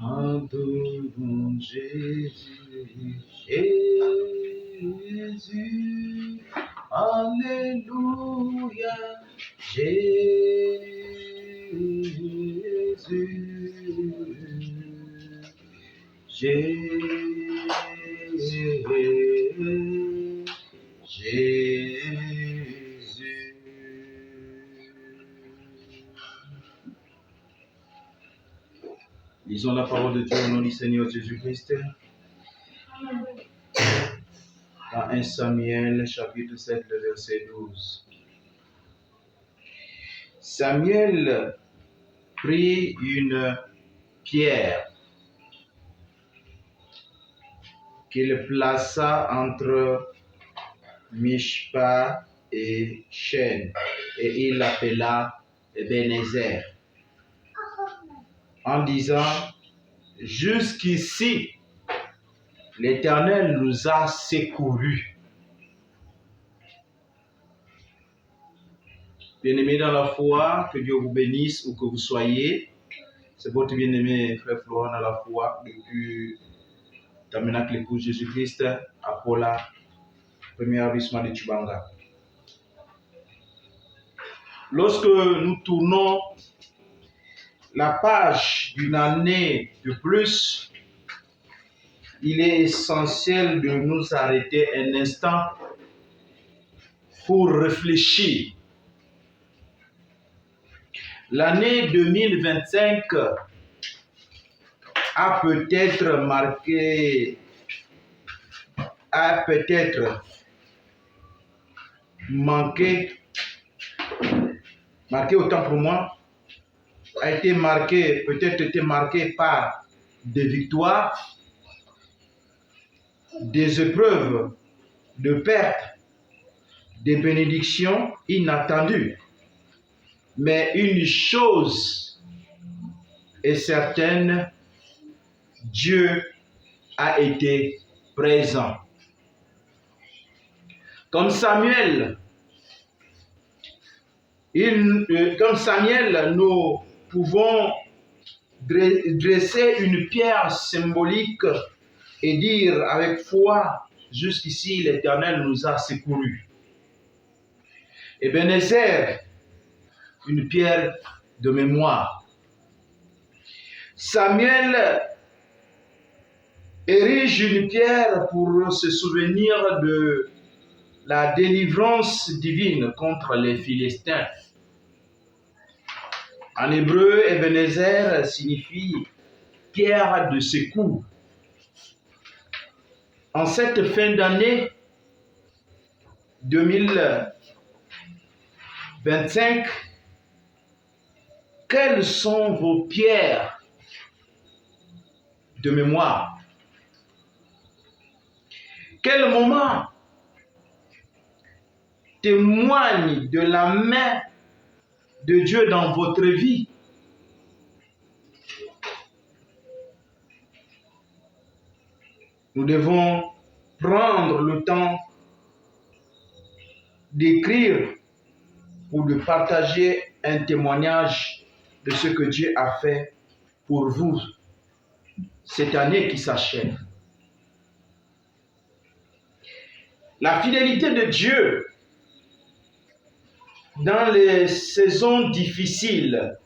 Adorons Jésus, Jésus, Alléluia, Jésus, Jésus. Lisons la parole de Dieu au nom du Seigneur Jésus-Christ. Dans 1 Samuel, chapitre 7, le verset 12. Samuel prit une pierre qu'il plaça entre Mishpa et Shen, et il l'appela Ebenezer, en disant: jusqu'ici, l'Éternel nous a secourus. Bien-aimés dans la foi, que Dieu vous bénisse où que vous soyez. C'est votre bien-aimé frère Florent dans la foi depuis Tabernacle pour Jésus-Christ à Pola, premier arrondissement de Tchibanga. Lorsque nous tournons la page d'une année de plus, il est essentiel de nous arrêter un instant pour réfléchir. L'année 2025 a peut-être marqué autant pour moi, peut-être été marqué par des victoires, des épreuves, de pertes, des bénédictions inattendues. Mais une chose est certaine, Dieu a été présent. Comme Samuel, nous pouvons dresser une pierre symbolique et dire avec foi: jusqu'ici l'Éternel nous a secourus. Ebenezer, une pierre de mémoire. Samuel érige une pierre pour se souvenir de la délivrance divine contre les Philistins. En hébreu, Ebenezer signifie pierre de secours. En cette fin d'année 2025, quelles sont vos pierres de mémoire? Quel moment témoigne de la main de Dieu dans votre vie? Nous devons prendre le temps d'écrire ou de partager un témoignage de ce que Dieu a fait pour vous cette année qui s'achève. La fidélité de Dieu dans les saisons difficiles,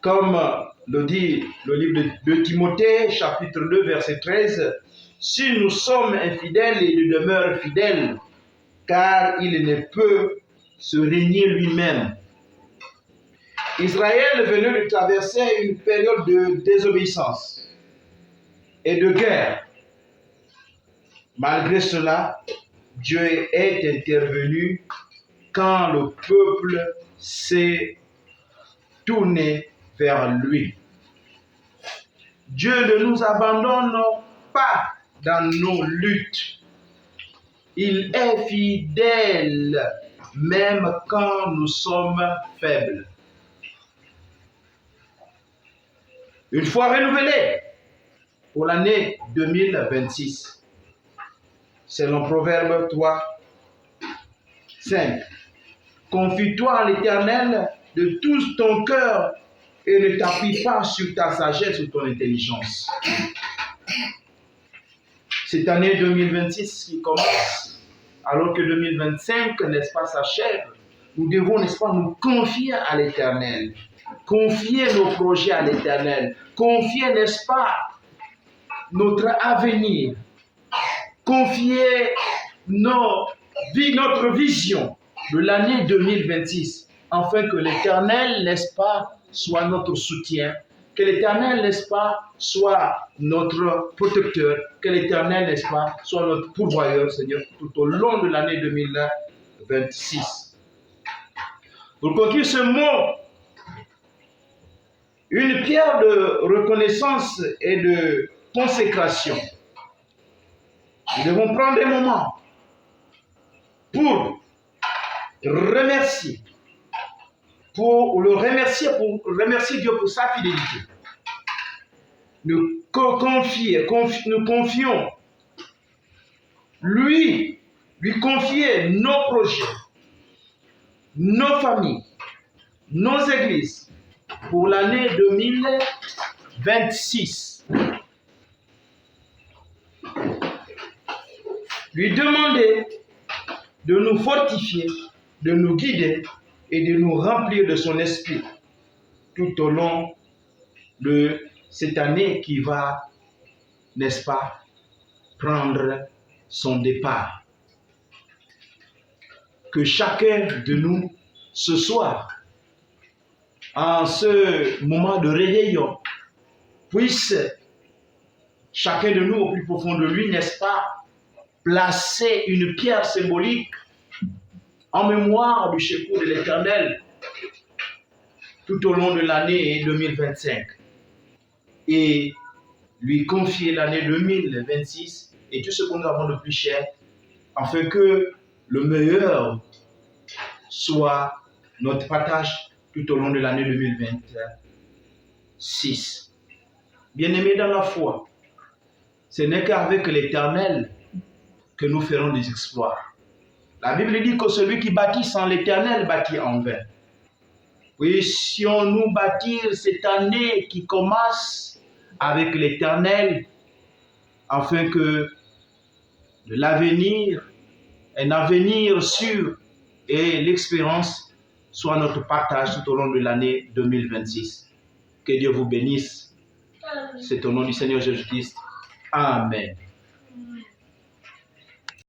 comme le dit le livre de Timothée, chapitre 2, verset 13, « Si nous sommes infidèles, il demeure fidèle, car il ne peut se régner lui-même. » Israël venait de traverser une période de désobéissance et de guerre. Malgré cela, Dieu est intervenu quand le peuple s'est tourné vers lui. Dieu ne nous abandonne pas dans nos luttes. Il est fidèle même quand nous sommes faibles. Une fois renouvelé pour l'année 2026, selon Proverbe 3, 5. Confie-toi à l'Éternel de tout ton cœur et ne t'appuie pas sur ta sagesse ou ton intelligence. Cette année 2026 qui commence, alors que 2025, n'est-ce pas, s'achève, nous devons, n'est-ce pas, nous confier à l'Éternel, confier nos projets à l'Éternel, confier, n'est-ce pas, notre avenir, confier notre vision de l'année 2026, afin que l'Éternel, n'est-ce pas, soit notre soutien, que l'Éternel, n'est-ce pas, soit notre protecteur, que l'Éternel, n'est-ce pas, soit notre pourvoyeur, Seigneur, tout au long de l'année 2026. Pour conclure ce mot, une pierre de reconnaissance et de consécration. Nous devons prendre des moments pour remercier, pour remercier Dieu pour sa fidélité. Nous confions, lui confier nos projets, nos familles, nos églises pour l'année 2026. Lui demander de nous fortifier, de nous guider et de nous remplir de son esprit tout au long de cette année qui va, n'est-ce pas, prendre son départ. Que chacun de nous, ce soir, en ce moment de réveillon, puisse chacun de nous, au plus profond de lui, n'est-ce pas, placer une pierre symbolique en mémoire du secours de l'Éternel tout au long de l'année 2025 et lui confier l'année 2026 et tout ce que nous avons de plus cher afin que le meilleur soit notre partage tout au long de l'année 2026. Bien-aimés dans la foi, ce n'est qu'avec l'Éternel que nous ferons des exploits. La Bible dit que celui qui bâtit sans l'Éternel bâtit en vain. Puissions-nous bâtir cette année qui commence avec l'Éternel afin que de l'avenir, un avenir sûr et l'expérience soit notre partage tout au long de l'année 2026. Que Dieu vous bénisse. C'est au nom du Seigneur Jésus-Christ. Amen.